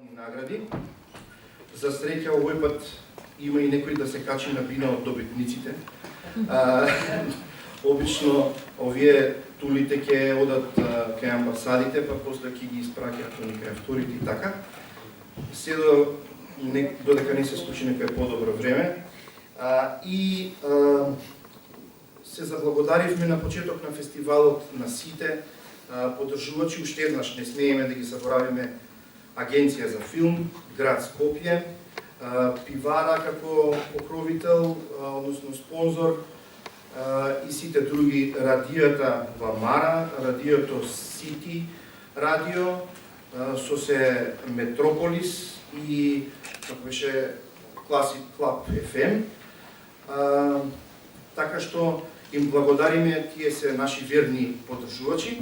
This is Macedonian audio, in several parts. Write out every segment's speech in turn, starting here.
Награди. За среќа овој пат има и некој да се качи на бина од добитниците. Обично овие тулите ќе одат кај амбасадите, па после ќе ги испраќаат кај вторите и така. Се додека не се случи некој подобро време. И се заблагодаривме на почеток на фестивалот на сите поддржувачи. Уште еднаш не смееме да ги заборавиме Агенција за филм, град Скопје, Пивара како покровител, односно спонзор, и сите други, радијата Вамара, радиото Сити радио, со се Метрополис и како беше Класик Клаб FM. Така што им благодариме, тие се наши верни поддржувачи.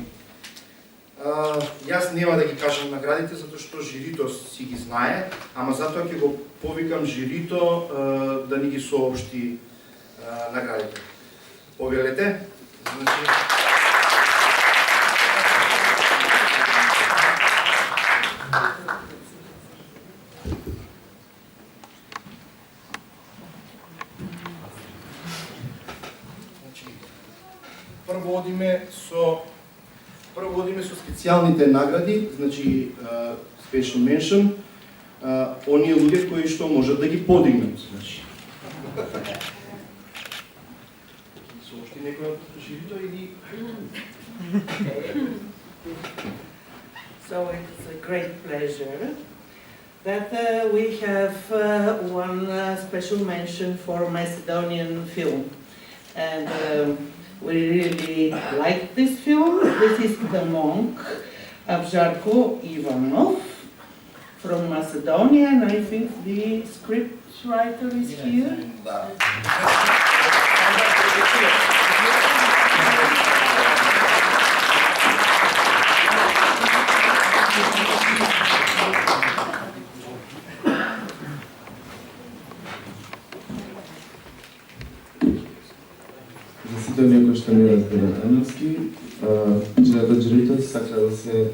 Јас нема да ги кажам наградите, затоа што жирито си ги знае, ама затоа ќе го повикам жирито да ни ги соопшти наградите. Повелете. Прво одиме со специјалните награди, значи special mention, оние луѓе кои што можат да ги подигнат, значи. Соопшти некој од жирито или So it's a great pleasure that we have one special mention for Macedonian film, and we really like this film. This is The Monk of Žarko Ivanov from Macedonia, and I think the script writer is here. За сите оние кои што не разберат англиски, жирито сака да се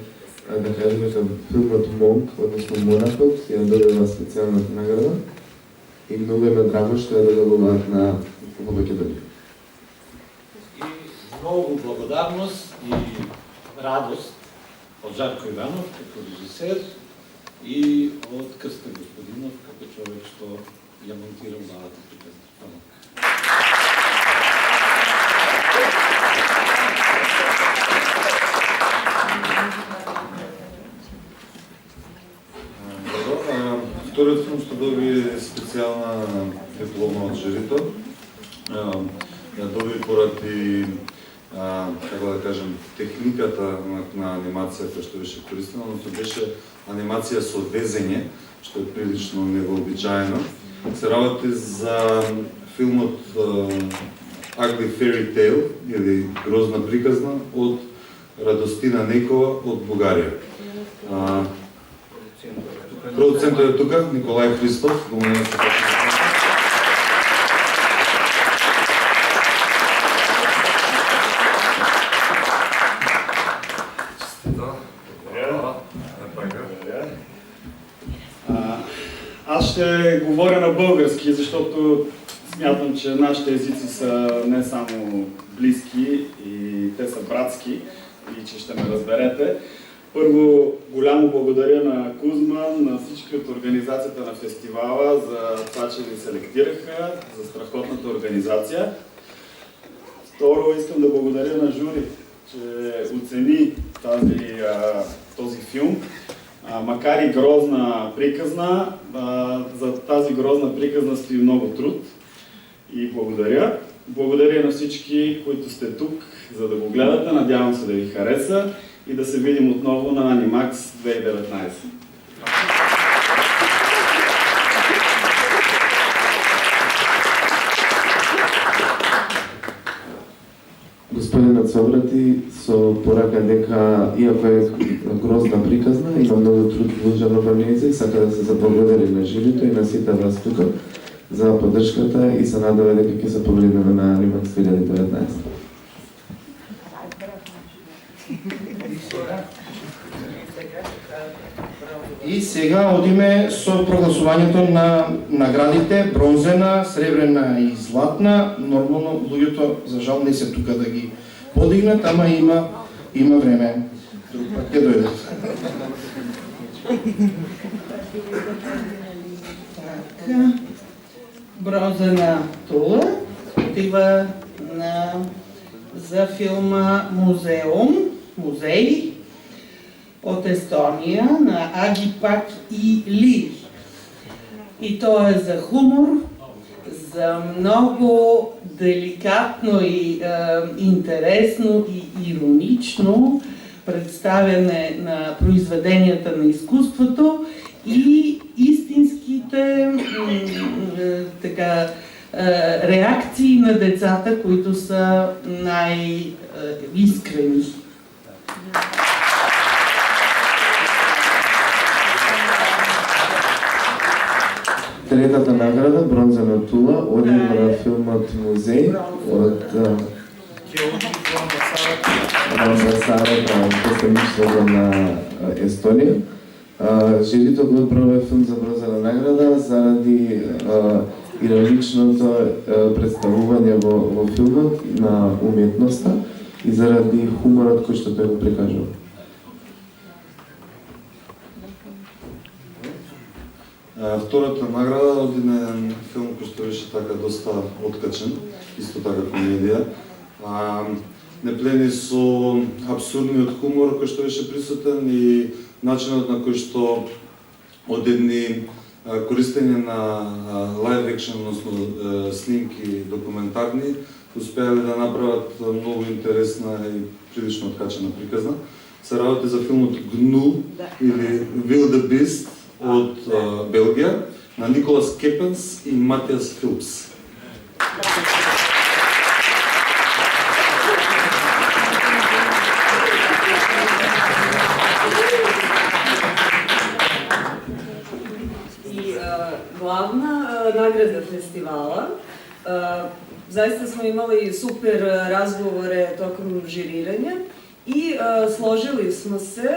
да каже дека филмот Монк, односно Монакот, ја добива специјалната награда и многу е драго што ја доделуваат на Македонија. И многу благодарност и радост од Жарко Иванов како режисер и од Крстен Господинов како човек што ја монтирал малата приказна. Вториот филм што доби специјална диплома од жирито, ја доби поради, како да кажем, техниката на анимацијата што беше користена, но тоа беше анимација со везење, што е прилично невообичаено. Се работи за филмот Ugly Fairy Tale, или Грозна приказна, од Радостина Некова од Бугарија. Продуцентот е тука, Николај Христов, го молам да се почне. Аз ще говоря на български, защото смятам, че нашите езици са не само близки, и те са братски, и че ще ме разберете. Първо, голямо благодаря на Кузман, на всички от организацията на фестивала за това, че ни селектираха, за страхотната организация. Второ, искам да благодаря на жури, че оцени този филм. Макар и грозна приказна, за тази грозна приказна стои много труд и благодаря. Благодаря на всички, които сте тук, за да го гледате. Надявам се да ви хареса и да се видим отново на Animax 2019. Господинот се обрати со порака дека, иако е грозна приказна, има многу труд вложено во нејза и сака да се заблагодари на жирито и на сите вас тука за поддршката и се надава дека ќе се погледнеме на Animax 2019. И сега одиме со прогласувањето на наградите, бронзена, сребрена и златна. Нормално луѓето за жал не се тука да ги подигнат, ама има време. Друг пат ќе дојдат. Така, бронзена тула отива за филма Музей от Естония на Агипак и Ли. И то е за хумор, за много деликатно и интересно и иронично представяне на произведенията на изкуството и истинските реакции на децата, които са най-искрени. Третата награда, бронзена тула, одива на филмот Музей од амбасадата представништвото на Естонија. Жирито го одбрава филм за бронзена награда заради ироничното представување во филмот на уметноста и заради хуморот кој што тој го прикажува. Втората награда оди на филм кој што беше така доста откачен, исто така комедија. Неплени со абсурдниот хумор кој што беше присутен и начинот на кој што одедни користење на лайв екшен, односно снимки документарни, успеале да направат многу интересна и прилично откачена приказна. Се работи за филмот Гну или Wildebeest од Белгија на Николас Кепенс и Матиас Филпс. Главна награда фестивала. Zaista smo imali super razgovore tokom žiriranja i složili smo se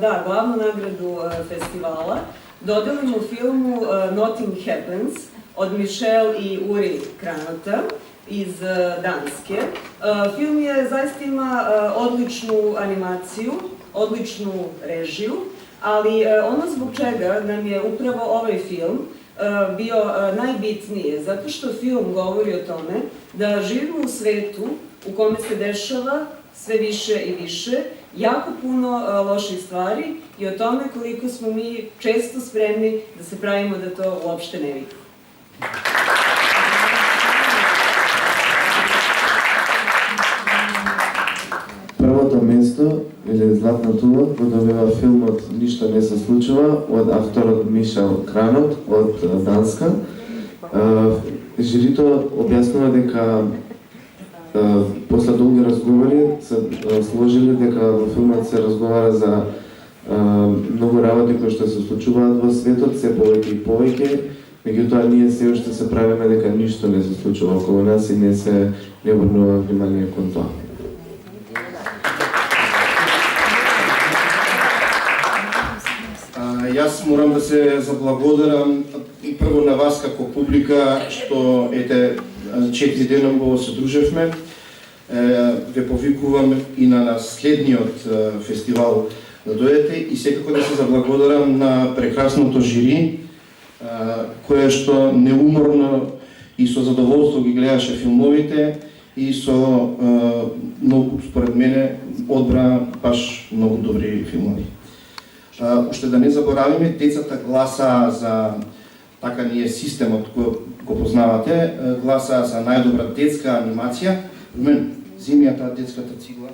da glavnu nagradu festivala dodelimo filmu Nothing Happens od Michelle i Uri Kranota iz Danske. Film je zaista ima odličnu animaciju, odličnu režiju, ali ono zbog čega nam je upravo ovaj film bio najbitnije, zato što film govori o tome da živimo u svetu u kome se dešava sve više i više, jako puno loših stvari i o tome koliko smo mi često spremni da se pravimo da to uopšte ne vidimo. Првото место, или Златна тула, го добива филмот Ништо не се случува од авторот Мишел Кранот од Данска. Жирито објаснува дека после долги разговори се сложили дека во филмот се разговара за многу работи кои што се случуваат во светот, се повеќе и повеќе, меѓутоа ние се уште се правиме дека ништо не се случува околу нас и не обрнува внимание кон тоа. Јас морам да се заблагодарам и прво на вас како публика што ете 4 дена го се дружевме. Ве повикувам и на следниот фестивал да дојдете и секако да се заблагодарам на прекрасното жири кое што неуморно и со задоволство ги гледаше филмовите и со многу според мене одбра баш многу добри филмови. Уште да не заборавиме, децата гласаа за, така ни е системот кој го познавате, гласаа за најдобра детска анимација. Румен, земи ја таа детската цигла.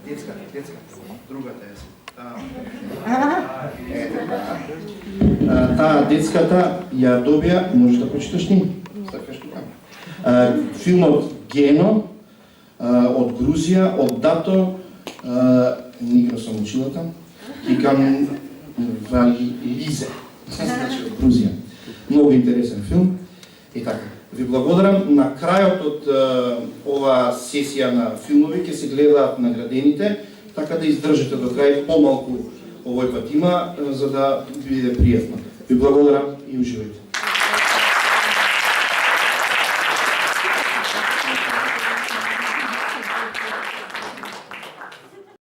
Детска, другата е. Таа детската ја добија, може да прочиташ ни? Сакаш тука? Филмот Гено од Грузија, од Дато, никога сум учила там, и кам Вализе, значи од Грузија. Многу интересен филм. И така, ви благодарам. На крајот од оваа сесија на филмови ќе се гледаат наградените, така да издржите до крај, помалку овој пат има, за да биде пријатно. Ви благодарам и уживајте.